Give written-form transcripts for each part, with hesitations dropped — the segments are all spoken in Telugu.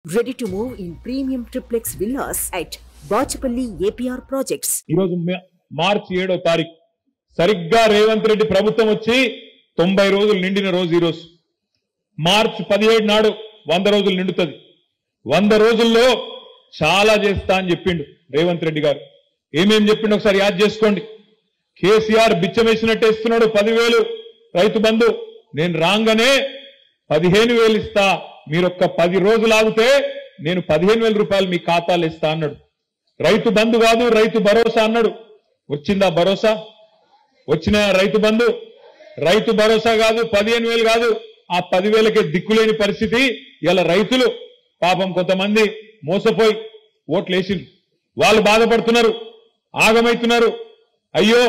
Ready to move in premium triplex villas at Bachapalli APR projects. ఈరోజు మార్చి 7వ తారీఖు సరిగ్గా రేవంత్ రెడ్డి ప్రభుత్వం వచ్చి 90 రోజులు నిండిన రోజు ఈ రోజు. మార్చి 17 నాడు 100 రోజులు నిండుతుంది. 100 రోజుల్లో చాలా చేస్తా అని చెప్పిండు రేవంత్ రెడ్డి గారు. ఏమేం చెప్పిండు ఒకసారి యాద్ చేసుకోండి. కేసీఆర్ బిచ్చమేసినట్టు ఇస్తున్నాడు 10,000 రైతు బంధు. నేను రాగానే 15,000 ఇస్తా, మీరొక్క 10 రోజులు ఆగితే నేను 15,000 రూపాయలు మీ ఖాతాలు ఇస్తా అన్నాడు. రైతు బంధు కాదు రైతు భరోసా అన్నాడు. వచ్చిందా భరోసా? వచ్చిన రైతు బంధు? రైతు భరోసా కాదు, 15,000 కాదు, ఆ 10,000కే దిక్కులేని పరిస్థితి. ఇలా రైతులు పాపం కొంతమంది మోసపోయి ఓట్లేసిండ్రు, వాళ్ళు బాధపడుతున్నారు, ఆగమైతున్నారు. అయ్యో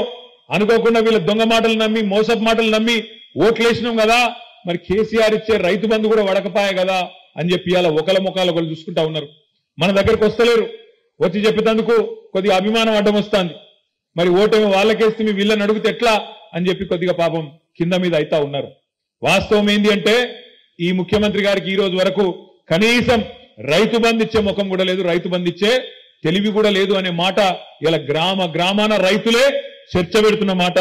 అనుకోకుండా వీళ్ళ దొంగ మాటలు నమ్మి మోసపు మాటలు నమ్మి ఓట్లేసినాం కదా, మరి కేసీఆర్ ఇచ్చే రైతు బంధు కూడా వడకపాయ కదా అని చెప్పి ఇలా ఒకల ముఖాలు ఒకరు చూసుకుంటా ఉన్నారు. మన దగ్గరకు వస్తలేరు, వచ్చి చెప్పేందుకు కొద్దిగా అభిమానం అడ్డం వస్తుంది. మరి ఓటేమో వాళ్ళకేస్తే మీ వీళ్ళని అడిగితే ఎట్లా అని చెప్పి కొద్దిగా పాపం కింద మీద అయితా ఉన్నారు. వాస్తవం ఏంది అంటే ఈ ముఖ్యమంత్రి గారికి ఈ రోజు వరకు కనీసం రైతు బంధు ఇచ్చే ముఖం కూడా లేదు, రైతు బంధు ఇచ్చే తెలివి కూడా లేదు అనే మాట ఇలా గ్రామాన రైతులే చర్చ పెడుతున్న మాట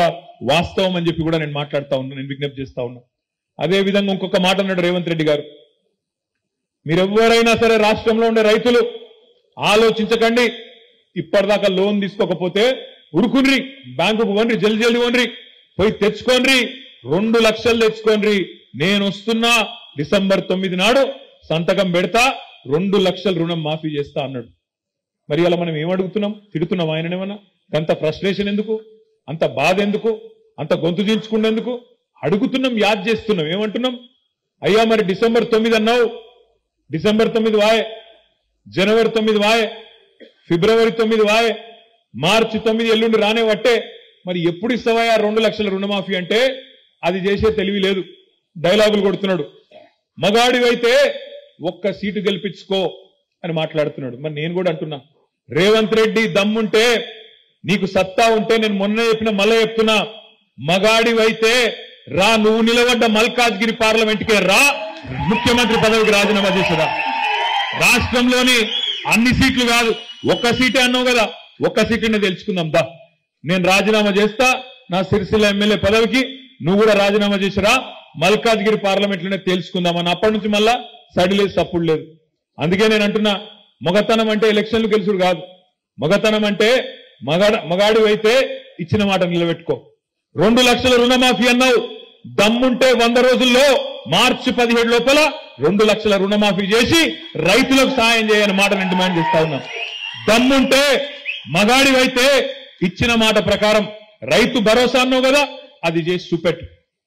వాస్తవం అని చెప్పి కూడా నేను మాట్లాడుతా ఉన్నా, నేను విజ్ఞప్తి చేస్తా ఉన్నా. అదే విధంగా ఇంకొక మాట అన్నాడు రేవంత్ రెడ్డి గారు, మీరెవరైనా సరే రాష్ట్రంలో ఉండే రైతులు ఆలోచించకండి, ఇప్పటిదాకా లోన్ తీసుకోకపోతే ఉరుకున్రి, బ్యాంకుకు పోండి, జల్దీ పోండి, పోయి తెచ్చుకోండి, 2 లక్షలు తెచ్చుకోండి, నేను వస్తున్నా డిసెంబర్ 9 నాడు సంతకం పెడతా, 2 లక్షల రుణం మాఫీ చేస్తా అన్నాడు. మరి అలా మనం ఏమడుగుతున్నాం? తిడుతున్నాం ఆయననేమన్నా? అంత ఫ్రస్ట్రేషన్ ఎందుకు, అంత బాధ ఎందుకు, అంత గొంతు దించుకునేందుకు? అడుగుతున్నాం, యాద్ చేస్తున్నాం. ఏమంటున్నాం? అయ్యా మరి డిసెంబర్ 9 అన్నావు, డిసెంబర్ 9 వాయే, జనవరి 9 వాయే, ఫిబ్రవరి 9 వాయే, మార్చి 9 ఎల్లుండి రానే వట్టే, మరి ఎప్పుడు ఇస్తావా 2 లక్షల రుణమాఫీ అంటే అది చేసే తెలివి లేదు, డైలాగులు కొడుతున్నాడు. మగాడివైతే ఒక్క సీటు గెలిపించుకో అని మాట్లాడుతున్నాడు. మరి నేను కూడా అంటున్నా, రేవంత్ రెడ్డి దమ్ముంటే, నీకు సత్తా ఉంటే, నేను మొన్న చెప్పిన మళ్ళీ చెప్తున్నా, మగాడివైతే రా, నువ్వు నిలబడ్డ మల్కాజ్గిరి పార్లమెంట్కే రా, ముఖ్యమంత్రి పదవికి రాజీనామా చేసిరా. రాష్ట్రంలోని అన్ని సీట్లు కాదు, ఒక్క సీటే అన్నావు కదా, ఒక్క సీట్నే తెలుసుకుందాం దా, నేను రాజీనామా చేస్తా నా సిరిసిల్ల ఎమ్మెల్యే పదవికి, నువ్వు కూడా రాజీనామా చేసిరా, మల్కాజ్గిరి పార్లమెంట్ లోనే తేల్చుకుందామని. అప్పటి నుంచి మళ్ళా సడిలేదు, సప్పుడు లేదు. అందుకే నేను అంటున్నా, మగతనం అంటే ఎలక్షన్లు గెలుచుడు కాదు, మగతనం అంటే మగాడి అయితే ఇచ్చిన మాట నిలబెట్టుకో. 2 లక్షల రుణమాఫీ అన్నావు, దమ్ముంటే 100 రోజుల్లో మార్చి 17 లోపల 2 లక్షల రుణమాఫీ చేసి రైతులకు సాయం చేయని మాట నేను డిమాండ్ చేస్తా ఉన్నాం. దమ్ముంటే మగాడివైతే ఇచ్చిన మాట ప్రకారం రైతు భరోసా అన్నావు కదా, అది చేసి చూపెట్టు.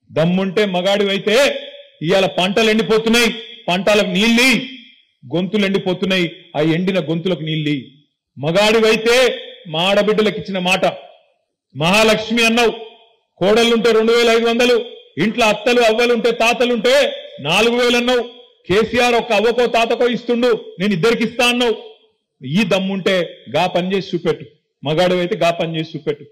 దమ్ముంటే మగాడివైతే ఇవాళ పంటలు ఎండిపోతున్నాయి, పంటలకు నీళ్ళి, గొంతులు ఎండిపోతున్నాయి, ఆ ఎండిన గొంతులకు నీళ్ళి. మగాడివైతే మా ఆడబిడ్డలకు ఇచ్చిన మాట, మహాలక్ష్మి అన్నావు, కోడళ్ళుంటే 2,500, ఇంట్లో అత్తలు అవ్వలుంటే తాతలుంటే 4,000 అన్నావు. కేసీఆర్ ఒక అవ్వకో తాతకో ఇస్తుండు, నేను ఇద్దరికి ఇస్తా అన్నావు. ఈ దమ్ముంటే గా పని చేసి చూపెట్టు, మగాడివైతే గా పని చేసి చూపెట్టు.